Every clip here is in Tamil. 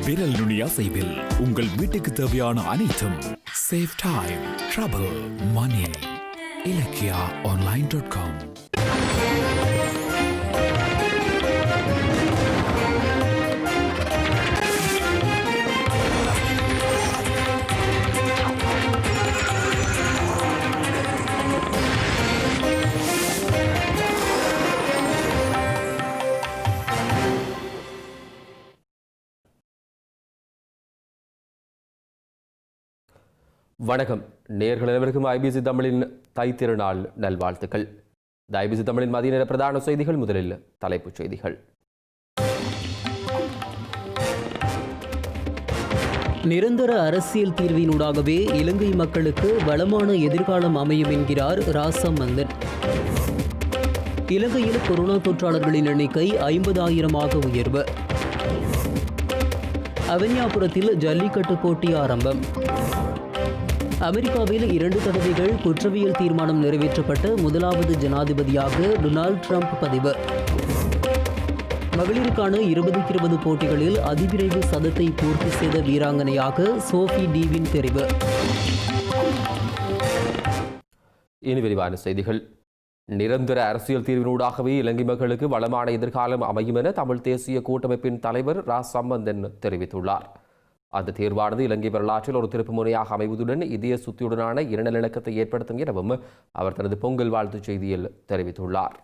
விரல் நுனி அசைவில் உங்கள் வீட்டுக்கு தேவையான அனைத்தும். சேவ் டைம், ட்ரபிள், மணி. ilakiyaonline.com. வணக்கம் நேயர்கள் அனைவருக்கும் ஐபிசி தமிழின் தைத்திருநாள் நல்வாழ்த்துக்கள். ஐபிசி தமிழின் மதிய நேர பிரதான செய்திகள். முதலில் தலைப்புச் செய்திகள். நிரந்தர அரசியல் தீர்வினூடாகவே இலங்கை மக்களுக்கு வளமான எதிர்காலம் அமையும் என்கிறார் ராசமந்தன். இலங்கையில் கொரோனா தொற்றாளர்களின் எண்ணிக்கை 50,000 உயர்வு. அவன்யாபுரத்தில் ஜல்லிக்கட்டு போட்டி ஆரம்பம். அமெரிக்காவில் 2 தடவைகள் குற்றவியல் தீர்மானம் நிறைவேற்றப்பட்ட முதலாவது ஜனாதிபதியாக டொனால்ட் ட்ரம்ப் பதிவு. மகளிருக்கான 20x20 போட்டிகளில் அதிவிரைவு சதத்தை பூர்த்தி செய்த வீராங்கனையாக சோஃபி டீவின் தெரிவு. இனி விரிவான செய்திகள். நிரந்தர அரசியல் தீர்வினூடாகவே இலங்கை மக்களுக்கு வளமான எதிர்காலம் அமையும் என தமிழ் தேசிய கூட்டமைப்பின் தலைவர் ரா சம்பந்தன் தெரிவித்துள்ளார். அந்த தீர்வானது இலங்கை வரலாற்றில் ஒரு திருப்பு முறையாக அமைவதுடன் இதய சுத்தியுடனான இனநலக்கத்தை ஏற்படுத்தும் எனவும் அவர் தனது பொங்கல் வாழ்த்துச் செய்தியில் தெரிவித்துள்ளார்.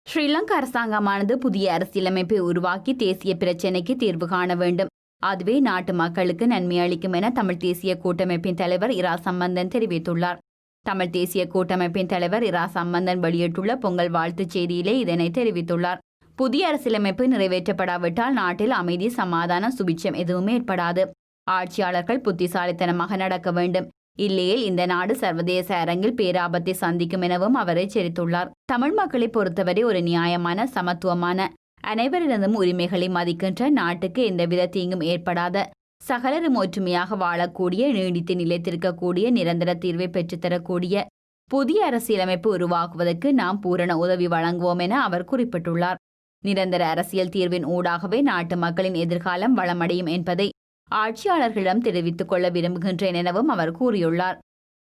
ஸ்ரீலங்கா அரசாங்கமானது புதிய அரசியலமைப்பை உருவாக்கி தேசிய பிரச்சினைக்கு தீர்வு காண வேண்டும். அதுவே நாட்டு மக்களுக்கு நன்மை அளிக்கும் என தமிழ் தேசிய கூட்டமைப்பின் தலைவர் இரா சம்பந்தன் தெரிவித்துள்ளார். தமிழ் தேசிய கூட்டமைப்பின் தலைவர் இரா சம்பந்தன் வெளியிட்டுள்ள பொங்கல் வாழ்த்துச் செய்தியிலே இதனை தெரிவித்துள்ளார். புதிய அரசியலமைப்பு நிறைவேற்றப்படாவிட்டால் நாட்டில் அமைதி, சமாதானம், சுபிட்சம் எதுவும் ஏற்படாது. ஆட்சியாளர்கள் புத்திசாலித்தனமாக நடக்க வேண்டும். இல்லையேல் இந்த நாடு சர்வதேச அரங்கில் பேராபத்தை சந்திக்கும் எனவும் அவர் எச்சரித்துள்ளார். தமிழ் மக்களை பொறுத்தவரை ஒரு நியாயமான, சமத்துவமான, அனைவரிடமும் உரிமைகளை மதிக்கின்ற, நாட்டுக்கு எந்தவித தீங்கும் ஏற்படாத, சகலரும் ஒற்றுமையாக வாழக்கூடிய, நீடித்து நிலைத்திருக்கக்கூடிய, நிரந்தர தீர்வை பெற்றுத்தரக்கூடிய புதிய அரசியலமைப்பு உருவாக்குவதற்கு நாம் பூரண உதவி வழங்குவோம் என அவர் குறிப்பிட்டுள்ளார். நிரந்தர அரசியல் தீர்வின் ஊடாகவே நாட்டு மக்களின் எதிர்காலம் வளமடையும் என்பதை ஆட்சியாளர்களிடம் தெரிவித்துக் கொள்ள விரும்புகின்றேன் எனவும் அவர் கூறியுள்ளார்.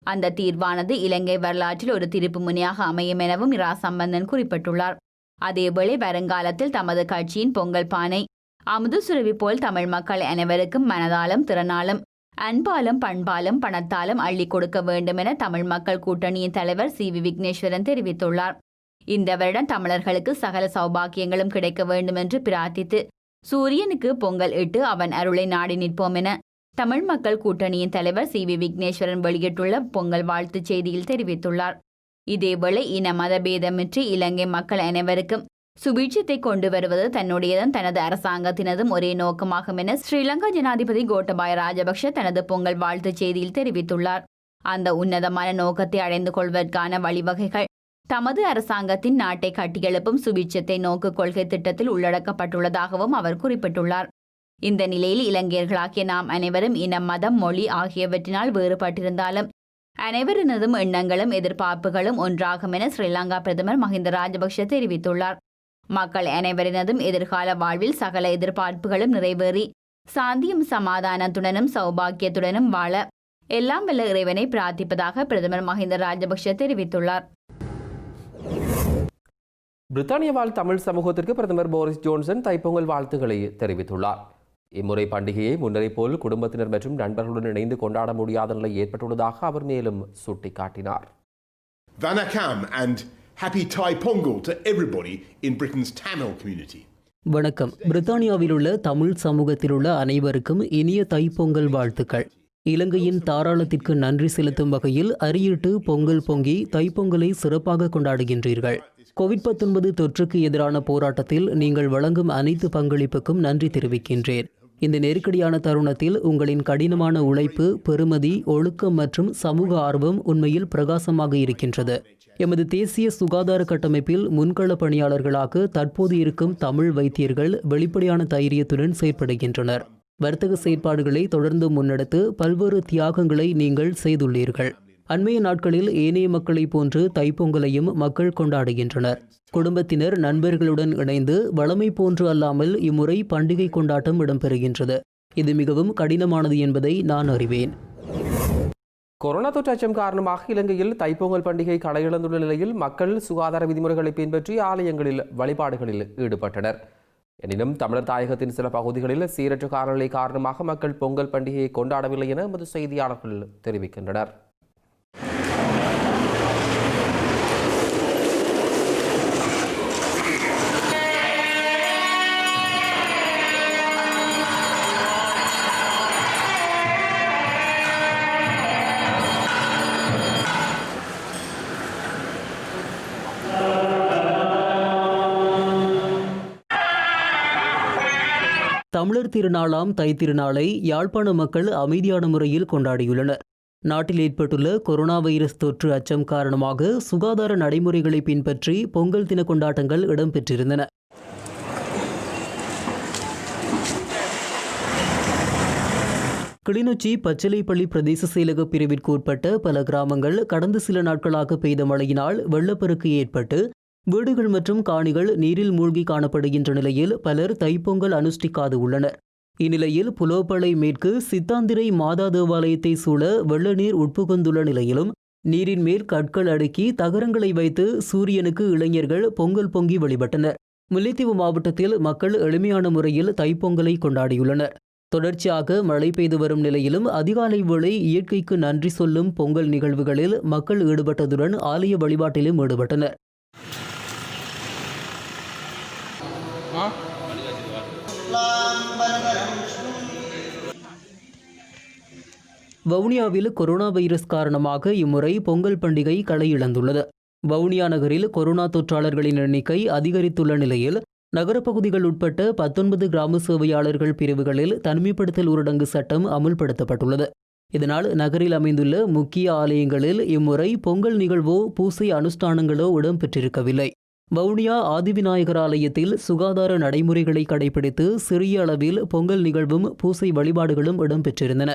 அந்த தீர்வானது இலங்கை வரலாற்றில் ஒரு திருப்பு முனையாக அமையும் எனவும் இரா சம்பந்தன் குறிப்பிட்டுள்ளார். அதேவேளை வருங்காலத்தில் தமது கட்சியின் பொங்கல் பானை அமுது சுரவி போல் தமிழ் மக்கள் அனைவருக்கும் மனதாலும், திறனாலும், அன்பாலும், பண்பாலும், பணத்தாலும் அள்ளி கொடுக்க வேண்டும் என தமிழ் மக்கள் கூட்டணியின் தலைவர் சி வி விக்னேஸ்வரன் தெரிவித்துள்ளார். இந்த வருடம் தமிழர்களுக்கு சகல சௌபாக்கியங்களும் கிடைக்க வேண்டும் என்று பிரார்த்தித்து சூரியனுக்கு பொங்கல் இட்டு அவன் அருளை நாடி நிற்போம் என தமிழ் மக்கள் கூட்டணியின் தலைவர் சி வி விக்னேஸ்வரன் வெளியிட்டுள்ள பொங்கல் வாழ்த்துச் செய்தியில் தெரிவித்துள்ளார். இதேவேளை இன மதபேதமின்றி இலங்கை மக்கள் அனைவருக்கும் சுபீட்சத்தை கொண்டு வருவது தன்னுடையதும் தனது அரசாங்கத்தினதும் ஒரே நோக்கமாகும் என ஸ்ரீலங்கா ஜனாதிபதி கோட்டபாய ராஜபக்ஷ தனது பொங்கல் வாழ்த்துச் செய்தியில் தெரிவித்துள்ளார். அந்த உன்னதமான நோக்கத்தை அடைந்து கொள்வதற்கான வழிவகைகள் தமது அரசாங்கத்தின் நாட்டை கட்டியெழுப்பும் சுபீட்சத்தை நோக்கு கொள்கை திட்டத்தில் உள்ளடக்கப்பட்டுள்ளதாகவும் அவர் குறிப்பிட்டுள்ளார். இந்த நிலையில் இலங்கையர்களாகிய நாம் அனைவரும் இனம், மதம், மொழி ஆகியவற்றினால் வேறுபட்டிருந்தாலும் அனைவரினதும் எண்ணங்களும் எதிர்பார்ப்புகளும் ஒன்றாகும் என ஸ்ரீலங்கா பிரதமர் மஹிந்த ராஜபக்ஷ தெரிவித்துள்ளார். மக்கள் அனைவரினதும் எதிர்கால வாழ்வில் சகல எதிர்பார்ப்புகளும் நிறைவேறி சாந்தியும் சமாதானத்துடனும் சௌபாக்கியத்துடனும் வாழ எல்லாம் வல்ல இறைவனை பிரார்த்திப்பதாக பிரதமர் மஹிந்த ராஜபக்ஷ தெரிவித்துள்ளார். பிரித்தானிய வாழ் தமிழ் சமூகத்திற்கு பிரதமர் போரிஸ் ஜோன்சன் தைப்பொங்கல் வாழ்த்துக்களை தெரிவித்துள்ளார். இம்முறை பண்டிகையை முன்னரை போல் குடும்பத்தினர் மற்றும் நண்பர்களுடன் இணைந்து கொண்டாட முடியாத நிலை ஏற்பட்டுள்ளதாக அவர் மேலும் சுட்டிக்காட்டினார். Vanakkam and happy Thai Pongal to everybody in Britain's Tamil community. வணக்கம். பிரித்தானியாவில் உள்ள தமிழ் சமூகத்தில் உள்ள அனைவருக்கும் இனிய தைப்பொங்கல் வாழ்த்துக்கள். இலங்கையின் தாராளத்திற்கு நன்றி செலுத்தும் வகையில் அரியிட்டு பொங்கல் பொங்கி தைப்பொங்கலை சிறப்பாக கொண்டாடுகின்றீர்கள். கோவிட்-19 தொற்றுக்கு எதிரான போராட்டத்தில் நீங்கள் வழங்கும் அனைத்து பங்களிப்புக்கும் நன்றி தெரிவிக்கின்றேன். இந்த நெருக்கடியான தருணத்தில் உங்களின் கடினமான உழைப்பு, பெறுமதி, ஒழுக்கம் மற்றும் சமூக ஆர்வம் உண்மையில் பிரகாசமாக இருக்கின்றது. எமது தேசிய சுகாதார கட்டமைப்பில் முன்கள பணியாளர்களாக தற்போது இருக்கும் தமிழ் வைத்தியர்கள் வெளிப்படையான தைரியத்துடன் செயற்படுகின்றனர். வர்த்தக செயற்பாடுகளை தொடர்ந்து முன்னெடுத்து பல்வேறு தியாகங்களை நீங்கள் செய்துள்ளீர்கள். அண்மைய நாட்களில் ஏனைய மக்களைப் போன்று தைப்பொங்கலையும் மக்கள் கொண்டாடுகின்றனர். குடும்பத்தினர், நண்பர்களுடன் இணைந்து வழமை போன்று அல்லாமல் இம்முறை பண்டிகை கொண்டாட்டம் இடம்பெறுகின்றது. இது மிகவும் கடினமானது என்பதை நான் அறிவேன். கொரோனா தொற்று அச்சம் காரணமாக இலங்கையில் தைப்பொங்கல் பண்டிகை களையிழந்துள்ள நிலையில் மக்கள் சுகாதார விதிமுறைகளை பின்பற்றி ஆலயங்களில் வழிபாடுகளில் ஈடுபட்டனர். எனினும் தமிழர் தாயகத்தின் சில பகுதிகளில் சீரற்ற காலநிலை காரணமாக மக்கள் பொங்கல் பண்டிகையை கொண்டாடவில்லை என எமது செய்தியாளர்கள் தெரிவிக்கின்றனர். தமிழர் திருநாளாம் தைத்திருநாளை யாழ்ப்பாண மக்கள் அமைதியான முறையில் கொண்டாடியுள்ளனர். நாட்டில் ஏற்பட்டுள்ள கொரோனா வைரஸ் தொற்று அச்சம் காரணமாக சுகாதார நடைமுறைகளை பின்பற்றி பொங்கல் தின கொண்டாட்டங்கள் இடம்பெற்றிருந்தன. கிளிநொச்சி பச்சிலைப்பள்ளி பிரதேச செயலக பிரிவிற்கு உட்பட்ட பல கிராமங்கள் கடந்த சில நாட்களாக பெய்த மழையினால் வெள்ளப்பெருக்கு ஏற்பட்டு வீடுகள் மற்றும் காணிகள் நீரில் மூழ்கி காணப்படுகின்ற நிலையில் பலர் தைப்பொங்கல் அனுஷ்டிக்காது உள்ளனர். இந்நிலையில் புலோப்பளை மேற்கு சித்தாந்திரை மாதா தேவாலயத்தை சூழ வெள்ள நீர் உட்புகுந்துள்ள நிலையிலும் நீரின் மேல் கற்கள் அடுக்கி தகரங்களை வைத்து சூரியனுக்கு இளைஞர்கள் பொங்கல் பொங்கி வழிபட்டனர். முல்லைத்தீவு மாவட்டத்தில் மக்கள் எளிமையான முறையில் தைப்பொங்கலை கொண்டாடியுள்ளனர். தொடர்ச்சியாக மழை பெய்து வரும் நிலையிலும் அதிகாலை வேளை இயற்கைக்கு நன்றி சொல்லும் பொங்கல் நிகழ்வுகளில் மக்கள் ஈடுபட்டதுடன் ஆலய வழிபாட்டிலும் ஈடுபட்டனர். வவுனியாவில் கொரோனா வைரஸ் காரணமாக இம்முறை பொங்கல் பண்டிகை களை இழந்துள்ளது. வவுனியா நகரில் கொரோனா தொற்றாளர்களின் எண்ணிக்கை அதிகரித்துள்ள நிலையில் நகரப்பகுதிகள் உட்பட்ட 19 கிராம சேவையாளர்கள் பிரிவுகளில் தனிமைப்படுத்தல் ஊரடங்கு சட்டம் அமுல்படுத்தப்பட்டுள்ளது. இதனால் நகரில் அமைந்துள்ள முக்கிய ஆலயங்களில் இம்முறை பொங்கல் நிகழ்வோ பூசை அனுஷ்டானங்களோ இடம்பெற்றிருக்கவில்லை. வவுனியா ஆதிவிநாயகர் ஆலயத்தில் சுகாதார நடைமுறைகளை கடைபிடித்து சிறிய அளவில் பொங்கல் நிகழ்வும் பூசை வழிபாடுகளும் இடம்பெற்றிருந்தன.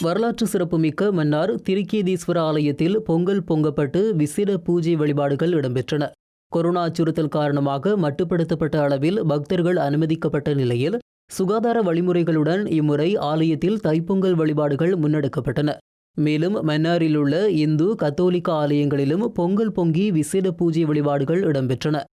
வரலாற்று சிறப்புமிக்க மன்னார் திருக்கேதீஸ்வர ஆலயத்தில் பொங்கல் பொங்கப்பட்டு விசேட பூஜை வழிபாடுகள் இடம்பெற்றன. கொரோனா அச்சுறுத்தல் காரணமாக மட்டுப்படுத்தப்பட்ட அளவில் பக்தர்கள் அனுமதிக்கப்பட்ட நிலையில் சுகாதார வழிமுறைகளுடன் இம்முறை ஆலயத்தில் தைப்பொங்கல் வழிபாடுகள் முன்னெடுக்கப்பட்டன. மேலும் மன்னாரில் உள்ள இந்து கத்தோலிக்க ஆலயங்களிலும் பொங்கல் பொங்கி விசேட பூஜை வழிபாடுகள் இடம்பெற்றன.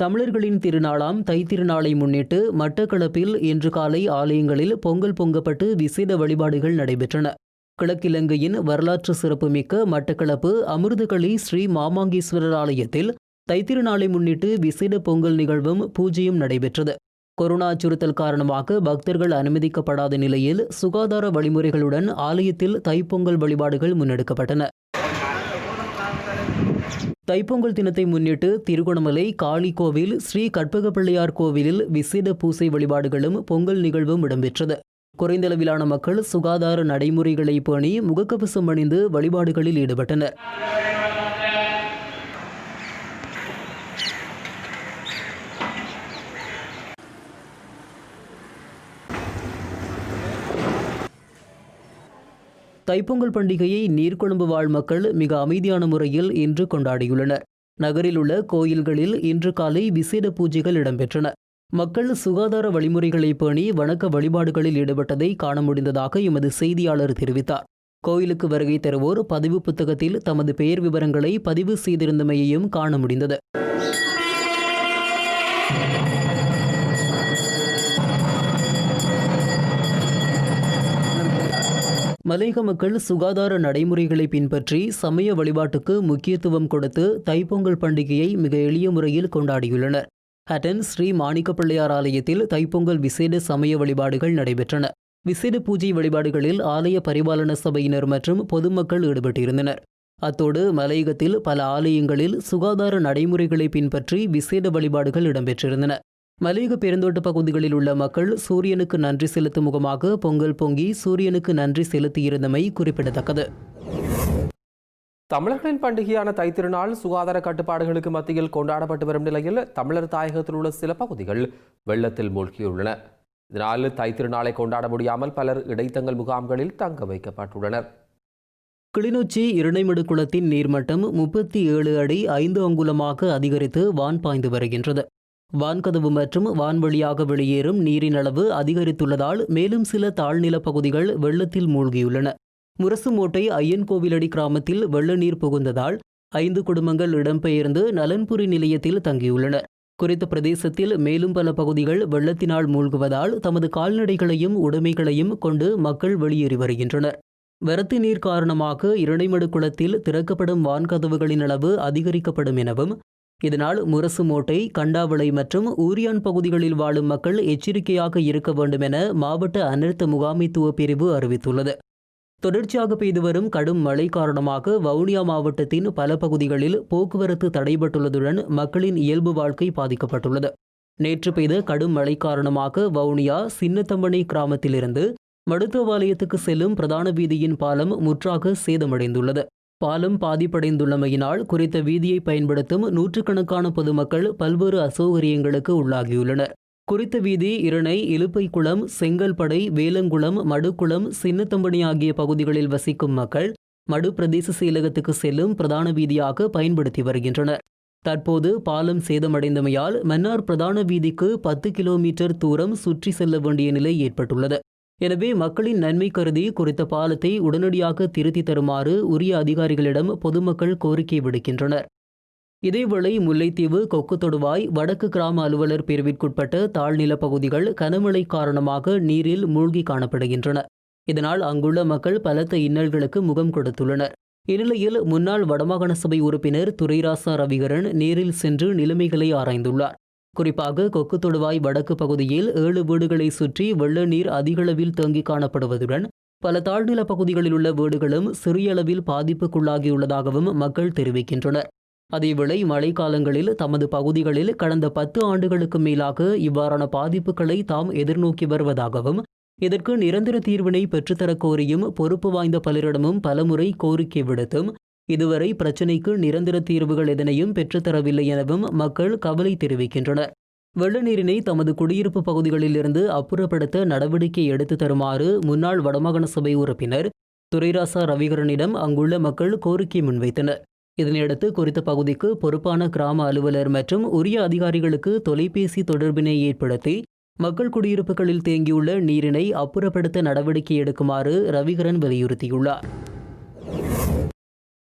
தமிழர்களின் திருநாளாம் தைத்திருநாளை முன்னிட்டு மட்டக்களப்பில் இன்று காலை ஆலயங்களில் பொங்கல் பொங்கப்பட்டு விசேட வழிபாடுகள் நடைபெற்றன. கிழக்கிலங்கையின் வரலாற்று சிறப்புமிக்க மட்டக்களப்பு அமிர்தகளி ஸ்ரீ மாமாங்கீஸ்வரர் ஆலயத்தில் தைத்திருநாளை முன்னிட்டு விசேட பொங்கல் நிகழ்வும் பூஜையும் நடைபெற்றது. கொரோனா அச்சுறுத்தல் காரணமாக பக்தர்கள் அனுமதிக்கப்படாத நிலையில் சுகாதார வழிமுறைகளுடன் ஆலயத்தில் தைப்பொங்கல் வழிபாடுகள் முன்னெடுக்கப்பட்டன. தைப்பொங்கல் தினத்தை முன்னிட்டு திருகோணமலை காளி கோவில் ஸ்ரீ கற்பக பிள்ளையார் கோவிலில் விசேட பூசை வழிபாடுகளும் பொங்கல் நிகழ்வும் இடம்பெற்றது. குறைந்தளவிலான மக்கள் சுகாதார நடைமுறைகளை பேணி முகக்கவசம் அணிந்து வழிபாடுகளில் ஈடுபட்டனர். தைப்பொங்கல் பண்டிகையை நீர்கொழும்பு வாழ் மக்கள் மிக அமைதியான முறையில் இன்று கொண்டாடியுள்ளனர். நகரில் உள்ள கோயில்களில் இன்று காலை விசேட பூஜைகள் இடம்பெற்றன. மக்கள் சுகாதார வழிமுறைகளை பேணி வணக்க வழிபாடுகளில் ஈடுபட்டதை காண முடிந்ததாக எமது செய்தியாளர் தெரிவித்தார். கோயிலுக்கு வருகை தருவோர் பதிவு புத்தகத்தில் தமது பெயர் விவரங்களை பதிவு செய்திருந்தமையையும் காண முடிந்தது. மலையக மக்கள் சுகாதார நடைமுறைகளை பின்பற்றி சமய வழிபாட்டுக்கு முக்கியத்துவம் கொடுத்து தைப்பொங்கல் பண்டிகையை மிக எளிய முறையில் கொண்டாடியுள்ளனர். ஹட்டன் ஸ்ரீ மாணிக்க பிள்ளையார் ஆலயத்தில் தைப்பொங்கல் விசேட சமய வழிபாடுகள் நடைபெற்றன. விசேட பூஜை வழிபாடுகளில் ஆலய பரிபாலன சபையினர் மற்றும் பொதுமக்கள் ஈடுபட்டிருந்தனர். அத்தோடு மலையகத்தில் பல ஆலயங்களில் சுகாதார நடைமுறைகளை பின்பற்றி விசேட வழிபாடுகள் இடம்பெற்றிருந்தன. மலையக பெருந்தோட்ட பகுதிகளில் உள்ள மக்கள் சூரியனுக்கு நன்றி செலுத்தும் முகமாக பொங்கல் பொங்கி சூரியனுக்கு நன்றி செலுத்தியிருந்தமை குறிப்பிடத்தக்கது. தமிழர்களின் பண்டிகையான தைத்திருநாள் சுகாதார கட்டுப்பாடுகளுக்கு மத்தியில் கொண்டாடப்பட்டு வரும் நிலையில் தமிழர் தாயகத்தில் உள்ள சில பகுதிகள் வெள்ளத்தில் மூழ்கியுள்ளன. இதனால் தைத்திருநாளை கொண்டாட முடியாமல் பலர் இடைத்தங்கல் முகாம்களில் தங்க வைக்கப்பட்டுள்ளனர். கிளிநொச்சி இரணைமடு குளத்தின் நீர்மட்டம் 37 அடி 5 அங்குலமாக அதிகரித்து வான் பாய்ந்து வருகின்றது. வான்கதவு மற்றும் வான்வழியாக வெளியேறும் நீரின் அளவு அதிகரித்துள்ளதால் மேலும் சில தாழ்நில பகுதிகள் வெள்ளத்தில் மூழ்கியுள்ளன. முரசுமோட்டை ஐயன்கோவிலடி கிராமத்தில் வெள்ள நீர் புகுந்ததால் 5 குடும்பங்கள் இடம்பெயர்ந்து நலன்புரி நிலையத்தில் தங்கியுள்ளனர். குறித்த பிரதேசத்தில் மேலும் பல பகுதிகள் வெள்ளத்தினால் மூழ்குவதால் தமது கால்நடைகளையும் உடைமைகளையும் கொண்டு மக்கள் வெளியேறி வருகின்றனர். வரத்து நீர் காரணமாக இரணைமடு குளத்தில் திறக்கப்படும் வான்கதவுகளின் அளவு அதிகரிக்கப்படும் எனவும் இதனால் முரசுமோட்டை, கண்டாவளை மற்றும் ஊரியான் பகுதிகளில் வாழும் மக்கள் எச்சரிக்கையாக இருக்க வேண்டும் என மாவட்ட அனர்த்த முகாமைத்துவ பிரிவு அறிவித்துள்ளது. தொடர்ச்சியாக பெய்து வரும் கடும் மழை காரணமாக வவுனியா மாவட்டத்தின் பல பகுதிகளில் போக்குவரத்து தடைபட்டுள்ளதுடன் மக்களின் இயல்பு வாழ்க்கை பாதிக்கப்பட்டுள்ளது. நேற்று பெய்த கடும் மழை காரணமாக வவுனியா சின்னத்தம்பனை கிராமத்திலிருந்து மடுத்துவாலயத்துக்கு செல்லும் பிரதான வீதியின் பாலம் முற்றாக சேதமடைந்துள்ளது. பாலம் பாதிப்படைந்துள்ளமையினால் குறித்த வீதியை பயன்படுத்தும் நூற்றுக்கணக்கான பொதுமக்கள் பல்வேறு அசௌகரியங்களுக்கு உள்ளாகியுள்ளனர். குறித்த வீதி இரணை, இலுப்பைக்குளம், செங்கல்படை, வேலங்குளம், மடுக்குளம், சின்னத்தம்பனி ஆகிய பகுதிகளில் வசிக்கும் மக்கள் மடு பிரதேச செயலகத்துக்கு செல்லும் பிரதான வீதியாக பயன்படுத்தி வருகின்றனர். தற்போது பாலம் சேதமடைந்தமையால் மன்னார் பிரதான வீதிக்கு 10 கிலோமீட்டர் தூரம் சுற்றி செல்ல வேண்டிய நிலை ஏற்பட்டுள்ளது. எனவே மக்களின் நன்மை கருதி குறித்த பாலத்தை உடனடியாக திருத்தி தருமாறு உரிய அதிகாரிகளிடம் பொதுமக்கள் கோரிக்கை விடுக்கின்றனர். இதேவேளை முல்லைத்தீவு கொக்குத்தொடுவாய் வடக்கு கிராம அலுவலர் பிரிவிற்குட்பட்ட தாழ்நில பகுதிகள் கனமழை காரணமாக நீரில் மூழ்கி காணப்படுகின்றன. இதனால் அங்குள்ள மக்கள் பலத்த இன்னல்களுக்கு முகம் கொடுத்துள்ளனர். இந்நிலையில் முன்னாள் வடமாகாண சபை உறுப்பினர் துரைராசா ரவிகரன் நேரில் சென்று நிலைமைகளை ஆராய்ந்துள்ளார். குறிப்பாக கொக்குத்தொடுவாய் வடக்கு பகுதியில் 7 வீடுகளை சுற்றி வெள்ள நீர் அதிகளவில் தேங்கி காணப்படுவதுடன் பல தாழ்நில பகுதிகளில் உள்ள வீடுகளும் சிறிய அளவில் பாதிப்புக்குள்ளாகியுள்ளதாகவும் மக்கள் தெரிவிக்கின்றனர். அதேவேளை மழைக்காலங்களில் தமது பகுதிகளில் கடந்த 10 ஆண்டுகளுக்கு மேலாக இவ்வாறான பாதிப்புகளை தாம் எதிர்நோக்கி வருவதாகவும் இதற்கு நிரந்தர தீர்வினை பெற்றுத்தரக் கோரியும் பொறுப்பு வாய்ந்த பலரிடமும் பலமுறை கோரிக்கை விடுத்தும் இதுவரை பிரச்சினைக்கு நிரந்தர தீர்வுகள் எதனையும் பெற்றுத்தரவில்லை எனவும் மக்கள் கவலை தெரிவிக்கின்றனர். வெள்ள நீரினை தமது குடியிருப்பு பகுதிகளிலிருந்து அப்புறப்படுத்த நடவடிக்கை எடுத்து தருமாறு முன்னாள் வடமாகாண சபை உறுப்பினர் துரைராசா ரவிகரனிடம் அங்குள்ள மக்கள் கோரிக்கை முன்வைத்தனர். இதனையடுத்து குறித்த பகுதிக்கு பொறுப்பான கிராம அலுவலர் மற்றும் உரிய அதிகாரிகளுக்கு தொலைபேசி தொடர்பினை ஏற்படுத்தி மக்கள் குடியிருப்புகளில் தேங்கியுள்ள நீரினை அப்புறப்படுத்த நடவடிக்கை எடுக்குமாறு ரவிகரன் வலியுறுத்தியுள்ளார்.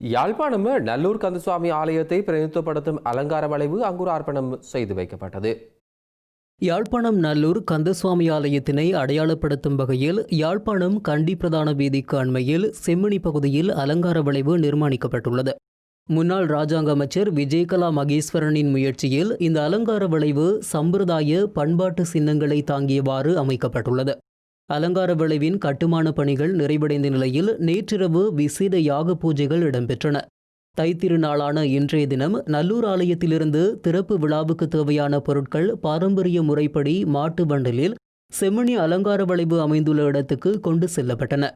யாழ்ப்பாணம் நல்லூர் கந்தசுவாமி ஆலயத்தை பிரதிநிதித்துவப்படுத்தும் அலங்கார வளைவு அங்குரார்ப்பணம் செய்து வைக்கப்பட்டது. யாழ்ப்பாணம் நல்லூர் கந்தசுவாமி ஆலயத்தினை அடையாளப்படுத்தும் வகையில் யாழ்ப்பாணம் கண்டி பிரதான வீதிக்கு அண்மையில் செம்மணி பகுதியில் அலங்கார வளைவு நிர்மாணிக்கப்பட்டுள்ளது. முன்னாள் இராஜாங்க அமைச்சர் விஜயகலா மகேஸ்வரனின் முயற்சியில் இந்த அலங்கார வளைவு சம்பிரதாய பண்பாட்டு சின்னங்களை தாங்கியவாறு அமைக்கப்பட்டுள்ளது. அலங்கார வளைவின் கட்டுமான பணிகள் நிறைவடைந்த நிலையில் நேற்றிரவு விசேட யாக பூஜைகள் இடம்பெற்றன. தைத்திருநாளான இன்றைய தினம் நல்லூர் ஆலயத்திலிருந்து திறப்பு விழாவுக்கு தேவையான பொருட்கள் பாரம்பரிய முறைப்படி மாட்டு வண்டலில் செம்மணி அலங்கார வளைவு அமைந்துள்ள இடத்துக்கு கொண்டு செல்லப்பட்டன.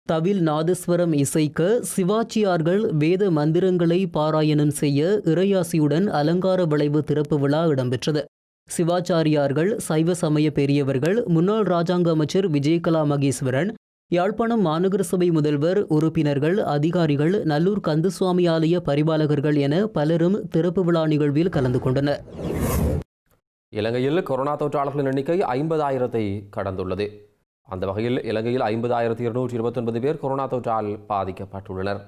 தவில் நாதஸ்வரம் இசைக்க சிவாச்சியார்கள் வேத மந்திரங்களை பாராயணம் செய்ய இறையாசியுடன் அலங்கார வளைவு திறப்பு விழா இடம்பெற்றது. சிவாச்சாரியார்கள், சைவ சமய பெரியவர்கள், முன்னாள் இராஜாங்க அமைச்சர் விஜயகலா மகேஸ்வரன், யாழ்ப்பாணம் மாநகர சபை முதல்வர், உறுப்பினர்கள், அதிகாரிகள், நல்லூர் கந்தசுவாமி ஆலய பரிபாலகர்கள் என பலரும் திறப்பு விழா நிகழ்வில் கலந்து கொண்டனர். இலங்கையில் கொரோனா தொற்றாளர்களின் எண்ணிக்கை 50,000-ஐ கடந்துள்ளது. அந்த வகையில் இலங்கையில் 50,229 பேர் கொரோனா தொற்றால் பாதிக்கப்பட்டுள்ளனர்.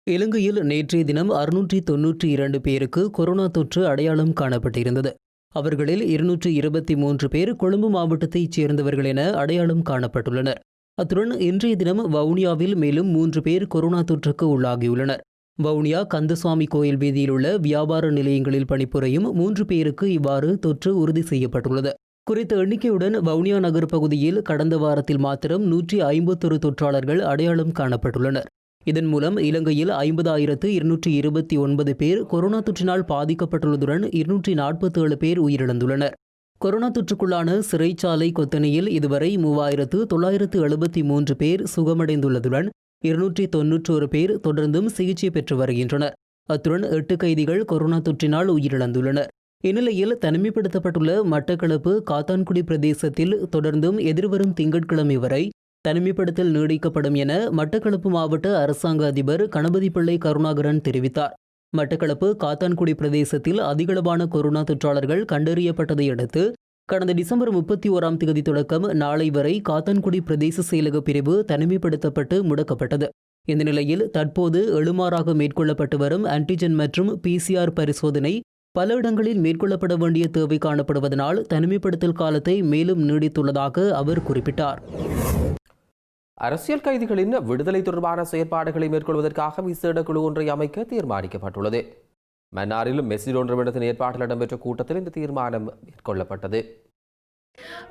இலங்கையில் நேற்றைய தினம் 692 பேருக்கு கொரோனா தொற்று அடையாளம் காணப்பட்டிருந்தது. அவர்களில் 223 பேர் கொழும்பு மாவட்டத்தைச் சேர்ந்தவர்கள் என அடையாளம் காணப்பட்டுள்ளனர். அத்துடன் இன்றைய தினம் வவுனியாவில் மேலும் 3 பேர் கொரோனா தொற்றுக்கு உள்ளாகியுள்ளனர். வவுனியா கந்தசுவாமி கோயில் வீதியில் உள்ள வியாபார நிலையங்களில் பணிபுரியும் 3 பேருக்கு இவ்வாறு தொற்று உறுதி செய்யப்பட்டுள்ளது. குறித்த எண்ணிக்கையுடன் வவுனியா நகர் பகுதியில் கடந்த வாரத்தில் மாத்திரம் 151 தொற்றாளர்கள் அடையாளம் காணப்பட்டுள்ளனர். இதன் மூலம் இலங்கையில் 50,229 பேர் கொரோனா தொற்றினால் பாதிக்கப்பட்டுள்ளதுடன் 247 பேர் உயிரிழந்துள்ளனர். கொரோனா தொற்றுக்குள்ளான சிறைச்சாலை கொத்தணியில் இதுவரை 3,973 பேர் சுகமடைந்துள்ளதுடன் 291 பேர் தொடர்ந்தும் சிகிச்சை பெற்று வருகின்றனர். அத்துடன் 8 கைதிகள் கொரோனா தொற்றினால் உயிரிழந்துள்ளனர். இந்நிலையில் தனிமைப்படுத்தப்பட்டுள்ள மட்டக்களப்பு காத்தான்குடி பிரதேசத்தில் தொடர்ந்தும் எதிர்வரும் திங்கட்கிழமை வரை தனிமைப்படுத்தல் நீடிக்கப்படும் என மட்டக்களப்பு மாவட்ட அரசாங்க அதிபர் கணபதி பிள்ளை கருணாகரன் தெரிவித்தார். மட்டக்களப்பு காத்தான்குடி பிரதேசத்தில் அதிகளவான கொரோனா தொற்றாளர்கள் கண்டறியப்பட்டதை அடுத்து கடந்த டிசம்பர் 31ஆம் தேதி தொடக்கம் நாளை வரை காத்தான்குடி பிரதேச செயலக பிரிவு தனிமைப்படுத்தப்பட்டு முடக்கப்பட்டது. இந்த நிலையில் தற்போது எழுமாறாக மேற்கொள்ளப்பட்டு வரும் ஆன்டிஜென் மற்றும் PCR பரிசோதனை பல இடங்களில் மேற்கொள்ளப்பட வேண்டிய தேவை காணப்படுவதனால் தனிமைப்படுத்தல் காலத்தை மேலும் நீடித்துள்ளதாக அவர் குறிப்பிட்டார். அரசியல் கைதிகளின் விடுதலை தொடர்பான செயற்பாடுகளை மேற்கொள்வதற்காக விசேட குழு ஒன்றை அமைக்க தீர்மானிக்கப்பட்டுள்ளது. மன்னாரில் மெசிடோன் நிறுவனத்தின் ஏற்பாட்டில் இடம்பெற்ற கூட்டத்தில் இந்த தீர்மானம் மேற்கொள்ளப்பட்டது.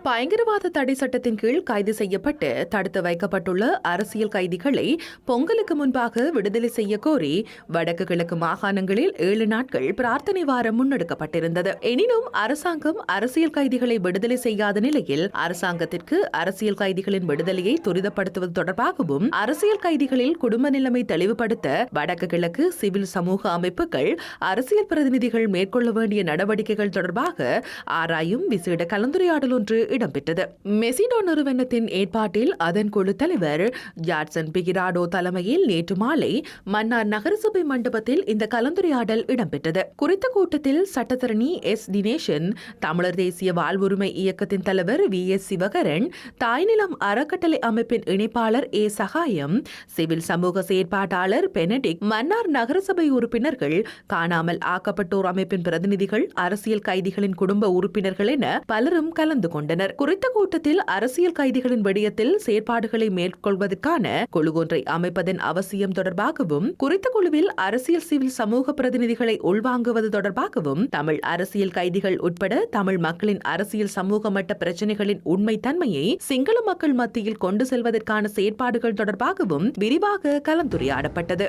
பயங்கரவாத தடை சட்டத்தின் கீழ் கைது செய்யப்பட்டு தடுத்து வைக்கப்பட்டுள்ள அரசியல் கைதிகளை பொங்கலுக்கு முன்பாக விடுதலை செய்ய கோரி வடக்கு கிழக்கு மாகாணங்களில் 7 நாட்கள் பிரார்த்தனை வாரம் முன்னெடுக்கப்பட்டிருந்தது. எனினும் அரசாங்கம் அரசியல் கைதிகளை விடுதலை செய்யாத நிலையில் அரசாங்கத்திற்கு அரசியல் கைதிகளின் விடுதலையை துரிதப்படுத்துவது தொடர்பாகவும் அரசியல் கைதிகளில் குடும்ப நிலைமை தெளிவுபடுத்த வடக்கு கிழக்கு சிவில் சமூக அமைப்புகள் அரசியல் பிரதிநிதிகள் மேற்கொள்ள வேண்டிய நடவடிக்கைகள் தொடர்பாக ஆராயும் விசேட கலந்துரையாடல் ஒன்று இடம்பெற்றது. மெசிடோ நிறுவனத்தின் ஏற்பாட்டில் அதன் குழு தலைவர் ஜாட்சன் பிகிராடோ தலைமையில் நேற்று மாலை மன்னார் நகரசபை மண்டபத்தில் இந்த கலந்துரையாடல் இடம்பெற்றது. குறித்த கூட்டத்தில் சட்டத்தரணி எஸ் தினேசன், தமிழர் தேசிய வாழ்வுரிமை இயக்கத்தின் தலைவர் VS சிவகரன், தாய்நிலம் அறக்கட்டளை அமைப்பின் இணைப்பாளர் A சகாயம், சிவில் சமூக செயற்பாட்டாளர் பெனடிக், மன்னார் நகரசபை உறுப்பினர்கள், காணாமல் ஆக்கப்பட்டோர் அமைப்பின் பிரதிநிதிகள், அரசியல் கைதிகளின் குடும்ப உறுப்பினர்கள் என பலரும் கலந்து கொண்டனர். குறித்த கூட்டத்தில் அரசியல் கைதிகளின் விடயத்தில் செயற்பாடுகளை மேற்கொள்வதற்கான குழு ஒன்றை அமைப்பதன் அவசியம் தொடர்பாகவும், குறித்த குழுவில் அரசியல் சிவில் சமூக பிரதிநிதிகளை உள்வாங்குவது தொடர்பாகவும், தமிழ் அரசியல் கைதிகள் உட்பட தமிழ் மக்களின் அரசியல் சமூக மட்ட பிரச்சினைகளின் உண்மை தன்மையை சிங்கள மக்கள் மத்தியில் கொண்டு செல்வதற்கான செயற்பாடுகள் தொடர்பாகவும் விரிவாக கலந்துரையாடப்பட்டது.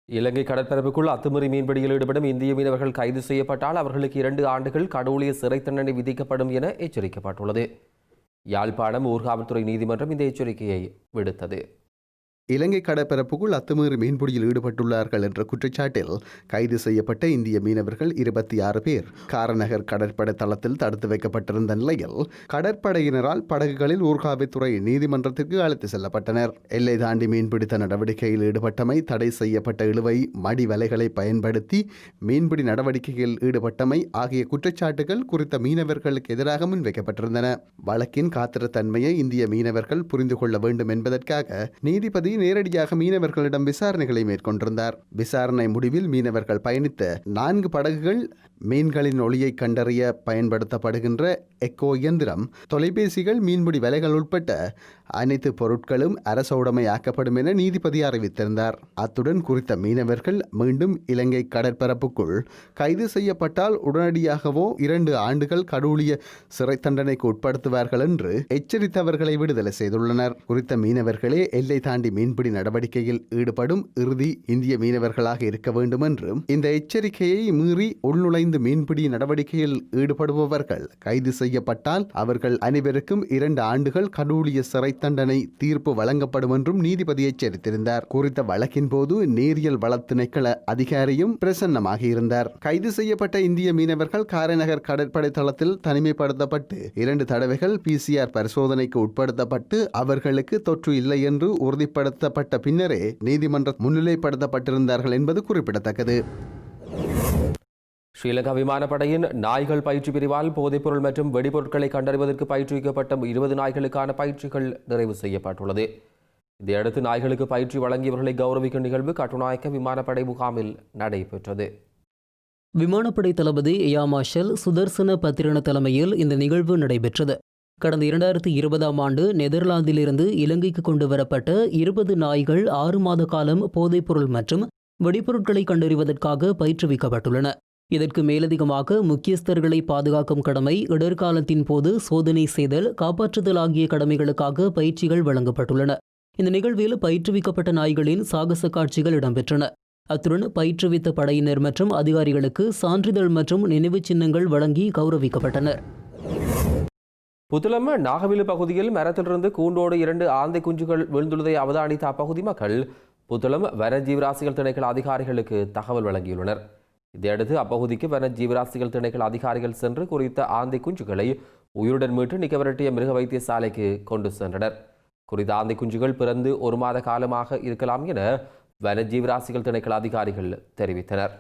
இலங்கை கடற்பரப்புக்குள் அத்துமீறி மீன்பிடியில் ஈடுபடும் இந்திய மீனவர்கள் கைது செய்யப்பட்டால் அவர்களுக்கு 2 ஆண்டுகள் கடூழிய சிறை தண்டனை விதிக்கப்படும் என எச்சரிக்கப்பட்டுள்ளது. யாழ்ப்பாணம் ஊர்காவல்துறை நீதிமன்றம் இந்த எச்சரிக்கையை விடுத்தது. இலங்கை கடற்பரப்புக்குள் அத்துமீறி மீன்பிடியில் ஈடுபட்டுள்ளார்கள் என்ற குற்றச்சாட்டில் கைது செய்யப்பட்ட இந்திய மீனவர்கள் 26 பேர் காரநகர் கடற்படை தளத்தில் தடுத்து வைக்கப்பட்டிருந்த நிலையில் கடற்படையினரால் படகுகளில் ஊர்காவல்துறை நீதிமன்றத்திற்கு அழைத்து செல்லப்பட்டனர். எல்லை தாண்டி மீன்பிடித்த நடவடிக்கையில் ஈடுபட்டமை, தடை செய்யப்பட்ட இழுவை மடி வலைகளை பயன்படுத்தி மீன்பிடி நடவடிக்கையில் ஈடுபட்டமை ஆகிய குற்றச்சாட்டுகள் குறித்த மீனவர்களுக்கு எதிராக முன்வைக்கப்பட்டிருந்தன. வழக்கின் காத்திரத்தன்மையை இந்திய மீனவர்கள் புரிந்து கொள்ள வேண்டும் என்பதற்காக நீதிபதி நேரடியாக மீனவர்களிடம் விசாரணைகளை மேற்கொண்டிருந்தார். விசாரணை முடிவில் மீனவர்கள் பயணித்த 4 படகுகள், மீன்களின் ஒளியை கண்டறிய பயன்படுத்தப்படுகின்ற எக்கோ இயந்திரம், தொலைபேசிகள், மீன்பிடி வலைகள் உட்பட்ட அனைத்து பொருட்களும் அரச உடைமையாக்கப்படும் என நீதிபதி அறிவித்திருந்தார். அத்துடன் குறித்த மீனவர்கள் மீண்டும் இலங்கை கடற்பரப்புக்குள் கைது செய்யப்பட்டால் உடனடியாகவோ 2 ஆண்டுகள் கடூழிய சிறை தண்டனைக்கு உட்படுத்துவார்கள் என்று எச்சரித்தவர்களை விடுதலை செய்துள்ளனர். குறித்த மீனவர்களே எல்லை தாண்டி மீன்பிடி நடவடிக்கையில் ஈடுபடும் இறுதி இந்திய மீனவர்களாக இருக்க வேண்டும் என்றும், இந்த எச்சரிக்கையை மீறி உள்நுழைந்து மீன்பிடி நடவடிக்கையில் ஈடுபடுபவர்கள் கைது செய்யப்பட்டால் அவர்கள் அனைவருக்கும் 2 ஆண்டுகள் கடூழிய சிறை தண்டனை தீர்ப்பு வழங்கப்படும் என்றும் நீதிபதி எச்சரித்திருந்தார். குறித்த வழக்கின் போது நேரியல் வள திணைக்கள அதிகாரியும் பிரசன்னமாக இருந்தார். கைது செய்யப்பட்ட இந்திய மீனவர்கள் காரைநகர் கடற்படை தளத்தில் தனிமைப்படுத்தப்பட்டு 2 தடவைகள் PCR பரிசோதனைக்கு உட்படுத்தப்பட்டு அவர்களுக்கு தொற்று இல்லை என்று உறுதிப்படுத்தப்பட்ட பின்னரே நீதிமன்ற முன்னிலைப்படுத்தப்பட்டிருந்தார்கள் என்பது குறிப்பிடத்தக்கது. ஸ்ரீலங்கா விமானப்படையின் நாய்கள் பயிற்சி பிரிவால் போதைப்பொருள் மற்றும் வெடிபொருட்களை கண்டறிவதற்கு பயிற்றுவிக்கப்பட்ட 20 நாய்களுக்கான பயிற்சிகள் நிறைவு செய்யப்பட்டுள்ளது. இதையடுத்து நாய்களுக்கு பயிற்சி வழங்கியவர்களை கௌரவிக்கும் நிகழ்வு கட்டுநாயக்க விமானப்படை முகாமில் நடைபெற்றது. விமானப்படை தளபதி ஏர் மார்ஷல் சுதர்சன பத்திரன தலைமையில் இந்த நிகழ்வு நடைபெற்றது. கடந்த 2020ஆம் ஆண்டு நெதர்லாந்திலிருந்து இலங்கைக்கு கொண்டு வரப்பட்ட 20 நாய்கள் 6 மாத காலம் போதைப்பொருள் மற்றும் வெடிப்பொருட்களை கண்டறிவதற்காக பயிற்றுவிக்கப்பட்டுள்ளன. இதற்கு மேலதிகமாக முக்கியஸ்தர்களை பாதுகாக்கும் கடமை, இடர்காலத்தின் போது சோதனை செய்தல், காப்பாற்றுதல் ஆகிய கடமைகளுக்காக பயிற்சிகள் வழங்கப்பட்டுள்ளன. இந்த நிகழ்வில் பயிற்றுவிக்கப்பட்ட நாய்களின் சாகச காட்சிகள் இடம்பெற்றன. அத்துடன் பயிற்றுவித்த படையினர் மற்றும் அதிகாரிகளுக்கு சான்றிதழ் மற்றும் நினைவுச் சின்னங்கள் வழங்கி கௌரவிக்கப்பட்டனர். புத்தளம் நாகவிலு பகுதியில் மரத்திலிருந்து கூண்டோடு 2 ஆந்தை குஞ்சுகள் விழுந்துள்ளதை அவதானித்த அப்பகுதி மக்கள் புத்தளம் வனஜீவராசிகள் திணைக்கள அதிகாரிகளுக்கு தகவல் வழங்கியுள்ளனர். இதையடுத்து அப்பகுதிக்கு வன ஜீவராசிகள் திணைக்கள அதிகாரிகள் சென்று குறித்த ஆந்தை குஞ்சுகளை உயிருடன் மீட்டு நிக்கவரட்டிய மிருக வைத்தியசாலைக்கு கொண்டு சென்றனர். குறித்த ஆந்தை குஞ்சுகள் பிறந்து 1 மாத காலமாக இருக்கலாம் என வன ஜீவராசிகள் திணைக்கள அதிகாரிகள் தெரிவித்தனர்.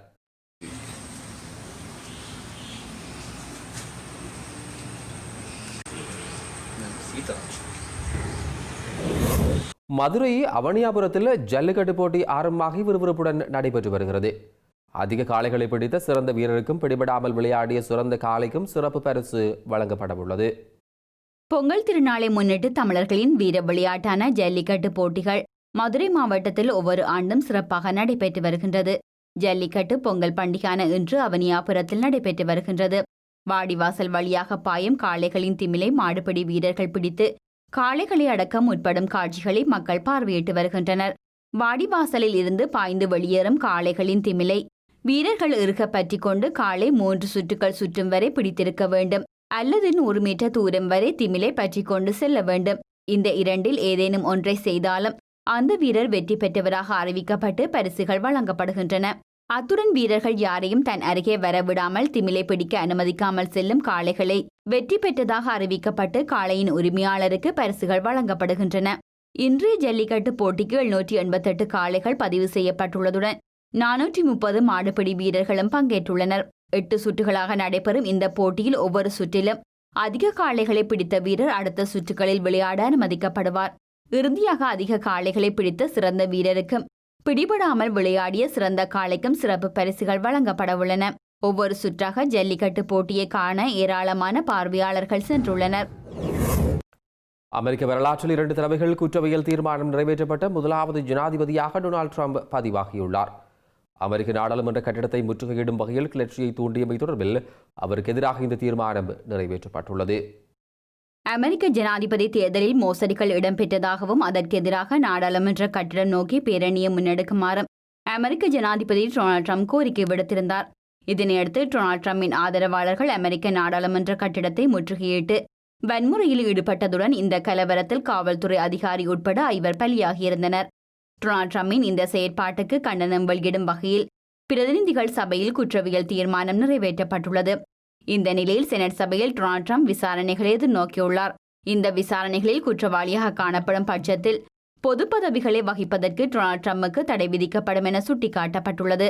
மதுரை அவனியாபுரத்தில் ஜல்லிக்கட்டு போட்டி ஆரம்பமாகி விறுவிறுப்புடன் நடைபெற்று வருகிறது. அதிக காளைகளை பிடித்த சிறந்த வீரருக்கும் பிடிபடாமல் விளையாடிய சிறந்த காளைக்கும் சிறப்பு பரிசு வழங்கப்பட உள்ளது. பொங்கல் திருநாளை முன்னிட்டு தமிழர்களின் வீர விளையாட்டான ஜல்லிக்கட்டு போட்டிகள் மதுரை மாவட்டத்தில் ஒவ்வொரு ஆண்டும் சிறப்பாக நடைபெற்று வருகின்றது. ஜல்லிக்கட்டு பொங்கல் பண்டிகையான இன்று அவனியாபுரத்தில் நடைபெற்று வருகின்றது. வாடிவாசல் வழியாக பாயும் காளைகளின் திமிலை மாடுபிடி வீரர்கள் பிடித்து காளைகளை அடக்க முற்படும் காட்சிகளை மக்கள் பார்வையிட்டு வருகின்றனர். வாடிவாசலில் இருந்து பாய்ந்து வெளியேறும் காளைகளின் திமிலை வீரர்கள் இறுக பற்றி கொண்டு காளை 3 சுற்றுக்கள் சுற்றும் வரை பிடித்திருக்க வேண்டும், அல்லது 100 மீட்டர் தூரம் வரை திமிலை பற்றி கொண்டு செல்ல வேண்டும். இந்த இரண்டில் ஏதேனும் ஒன்றை செய்தாலும் அந்த வீரர் வெற்றி பெற்றவராக அறிவிக்கப்பட்டு பரிசுகள் வழங்கப்படுகின்றன. அத்துடன் வீரர்கள் யாரையும் தன் அருகே வரவிடாமல் திமிலை பிடிக்க அனுமதிக்காமல் செல்லும் காளைகளை வெற்றி பெற்றதாக அறிவிக்கப்பட்டு காளையின் உரிமையாளருக்கு பரிசுகள் வழங்கப்படுகின்றன. இன்றைய ஜல்லிக்கட்டு போட்டிக்கு 788 காளைகள் பதிவு செய்யப்பட்டுள்ளதுடன் 430 மாடுபிடி வீரர்களும் பங்கேற்றுள்ளனர். 8 சுற்றுகளாக நடைபெறும் இந்த போட்டியில் ஒவ்வொரு சுற்றிலும் அதிக காளைகளை பிடித்த வீரர் அடுத்த சுற்றுகளில் விளையாட அனுமதிக்கப்படுவார். இறுதியாக அதிக காளைகளை பிடித்த சிறந்த வீரருக்கும் பிடிபடாமல் விளையாடிய சிறந்த காளைக்கும் சிறப்பு பரிசுகள் வழங்கப்பட உள்ளன. ஒவ்வொரு சுற்றாக ஜல்லிக்கட்டு போட்டியை காண ஏராளமான பார்வையாளர்கள் சென்றுள்ளனர். அமெரிக்க வரலாற்றில் 2 தடவைகள் குற்றவியல் தீர்மானம் நிறைவேற்றப்பட்ட முதலாவது ஜனாதிபதியாக டொனால்ட் ட்ரம்ப் பதிவாகியுள்ளார். அமெரிக்க நாடாளுமன்ற கட்டிடத்தை முற்றுகையிடும் வகையில் கிளர்ச்சியை தூண்டியமை தொடர்பில் அவருக்கு எதிராக இந்த தீர்மானம் நிறைவேற்றப்பட்டுள்ளது. அமெரிக்க ஜனாதிபதி தேர்தலில் மோசடிகள் இடம்பெற்றதாகவும் அதற்கு எதிராக நாடாளுமன்ற கட்டிடம் நோக்கி பேரணியை முன்னெடுக்குமாறும் அமெரிக்க ஜனாதிபதி டொனால்ட் ட்ரம்ப் கோரிக்கை விடுத்திருந்தார். இதனையடுத்து டொனால்ட் ட்ரம்பின் ஆதரவாளர்கள் அமெரிக்க நாடாளுமன்ற கட்டிடத்தை முற்றுகையிட்டு வன்முறையில் ஈடுபட்டதுடன் இந்த கலவரத்தில் காவல்துறை அதிகாரி உட்பட 5 பலியாகியிருந்தனர். டொனால்ட் ட்ரம்பின் இந்த செயற்பாட்டுக்கு கண்டனம் வெளியிடும் வகையில் பிரதிநிதிகள் சபையில் குற்றவியல் தீர்மானம் நிறைவேற்றப்பட்டுள்ளது. இந்த நிலையில் செனட் சபையில் டொனால்ட் ட்ரம்ப் விசாரணைகளை எதிர்நோக்கியுள்ளார். இந்த விசாரணைகளில் குற்றவாளியாக காணப்படும் பட்சத்தில் பொது பதவிகளை வகிப்பதற்கு டொனால்ட் ட்ரம்புக்கு தடை விதிக்கப்படும் என சுட்டிக்காட்டப்பட்டுள்ளது.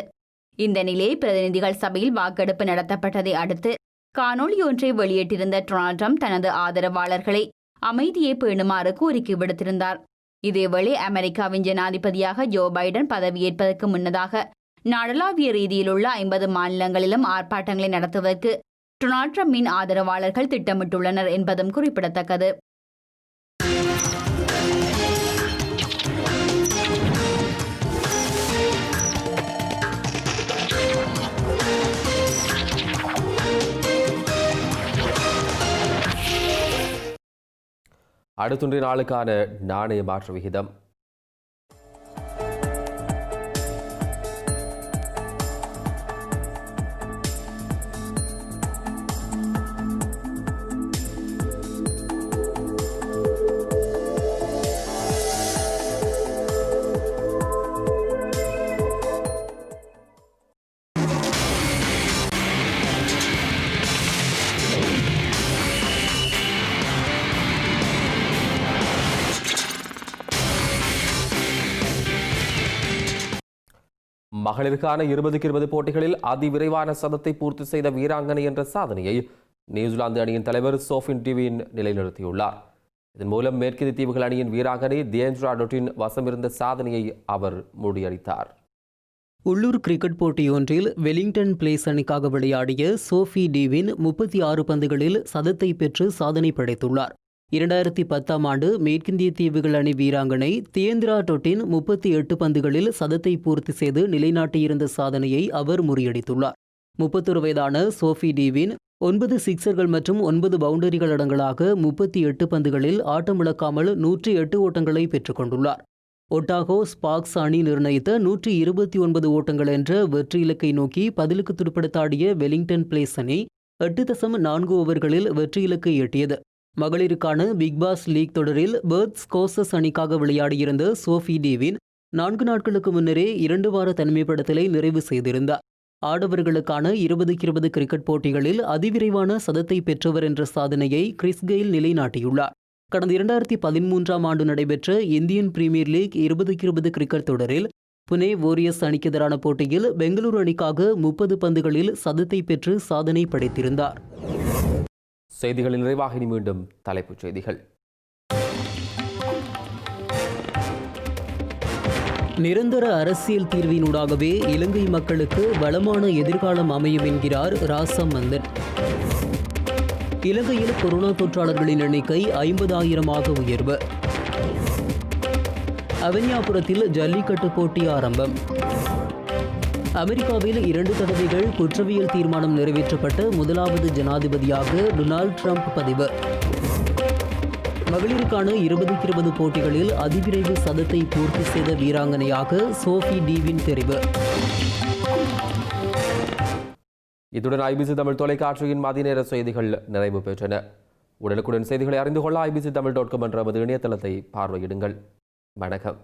இந்த நிலையில் பிரதிநிதிகள் சபையில் வாக்கெடுப்பு நடத்தப்பட்டதை அடுத்து காணொலி ஒன்றை வெளியிட்டிருந்த டொனால்ட் ட்ரம்ப் தனது ஆதரவாளர்களை அமைதியை பேணுமாறு கோரிக்கை விடுத்திருந்தார். இதேவேளை அமெரிக்காவின் ஜனாதிபதியாக ஜோ பைடன் பதவியேற்பதற்கு முன்னதாக நாடளாவிய ரீதியிலுள்ள 50 மாநிலங்களிலும் ஆர்ப்பாட்டங்களை நடத்துவதற்கு டொனால்ட் ட்ரம்பின் ஆதரவாளர்கள் திட்டமிட்டுள்ளனர் என்பதும் குறிப்பிடத்தக்கது. அடுத்த நாளுக்கான நாணய மாற்று விகிதம் மகளிருக்கான 20-20 போட்டிகளில் அதிவிரைவான சதத்தை பூர்த்தி செய்த வீராங்கனை என்ற சாதனையை நியூசிலாந்து அணியின் தலைவர் சோஃபின் டிவின் நிலைநிறுத்தியுள்ளார். இதன் மூலம் மேற்கிந்திய தீவுகள் அணியின் வீராங்கனை தியேண்ட்ரா டொட்டின் வசமிருந்த சாதனையை அவர் முறியடித்தார். உள்ளூர் கிரிக்கெட் போட்டியொன்றில் வெலிங்டன் பிளேஸ் அணிக்காக விளையாடிய சோஃபி டிவின் 36 பந்துகளில் சதத்தை பெற்று சாதனை படைத்துள்ளார். 2010ஆம் ஆண்டு மேற்கிந்திய தீவுகள் அணி வீராங்கனை தியேந்திரா டொட்டின் 38 பந்துகளில் சதத்தை பூர்த்தி செய்து நிலைநாட்டியிருந்த சாதனையை அவர் முறியடித்துள்ளார். 31 வயதான சோஃபி டிவின் 9 சிக்சர்கள் மற்றும் 9 பவுண்டரிகள் அடங்கலாக 38 பந்துகளில் ஆட்டமிழக்காமல் 108 ஓட்டங்களை பெற்றுக்கொண்டுள்ளார். ஒட்டாகோ ஸ்பார்க்ஸ் அணி நிர்ணயித்த 129 ஓட்டங்கள் என்ற வெற்றி இலக்கை நோக்கி பதிலுக்கு துடுப்படுத்தாடிய வெலிங்டன் பிளேஸ் அணி 8.4 ஓவர்களில் வெற்றி இலக்கை எட்டியது. மகளிருக்கான பிக் பாஸ் லீக் தொடரில் பெர்த் ஸ்கோசஸ் அணிக்காக விளையாடியிருந்த சோஃபி டிவின் 4 நாட்களுக்கு முன்னரே 2 வார தனிமைப்படுத்தலை நிறைவு செய்திருந்தார். ஆடவர்களுக்கான 20-20 கிரிக்கெட் போட்டிகளில் அதிவிரைவான சதத்தை பெற்றவர் என்ற சாதனையை கிறிஸ் கெயில் நிலைநாட்டியுள்ளார். கடந்த 2013ஆம் ஆண்டு நடைபெற்ற இந்தியன் பிரீமியர் லீக் 20-20 கிரிக்கெட் தொடரில் புனே வாரியர்ஸ் அணிக்கு எதிரான போட்டியில் பெங்களூரு அணிக்காக 30 பந்துகளில் சதத்தை பெற்று சாதனை படைத்திருந்தார். செய்திகளின் நிறைவாக இனி மீண்டும் தலைப்புச் செய்திகள். நிரந்தர அரசியல் தீர்வினூடாகவே இலங்கை மக்களுக்கு வளமான எதிர்காலம் அமையும் என்கிறார் ராசம்மந்தன். இலங்கையில் கொரோனா தொற்றாளர்களின் எண்ணிக்கை 50,000 உயர்வு. அவனியாபுரத்தில் ஜல்லிக்கட்டு போட்டி ஆரம்பம். அமெரிக்காவில் 2 தடவைகள் குற்றவியல் தீர்மானம் நிறைவேற்றப்பட்ட முதலாவது ஜனாதிபதியாக டொனால்ட் ட்ரம்ப் பதிவு. மகளிருக்கான 20-20 போட்டிகளில் அதிவிரைவு சதத்தை பூர்த்தி செய்த வீராங்கனையாக சோஃபி டீவின் தெரிவு. இத்துடன் ஐபிசி தமிழ் தொலைக்காட்சியின் மதிய நேர செய்திகள் நிறைவு பெற்றன. உடனுக்குடன் செய்திகளை அறிந்து கொள்ள IBCTamil.com என்ற நமது இணையதளத்தை பார்வையிடுங்கள். வணக்கம்.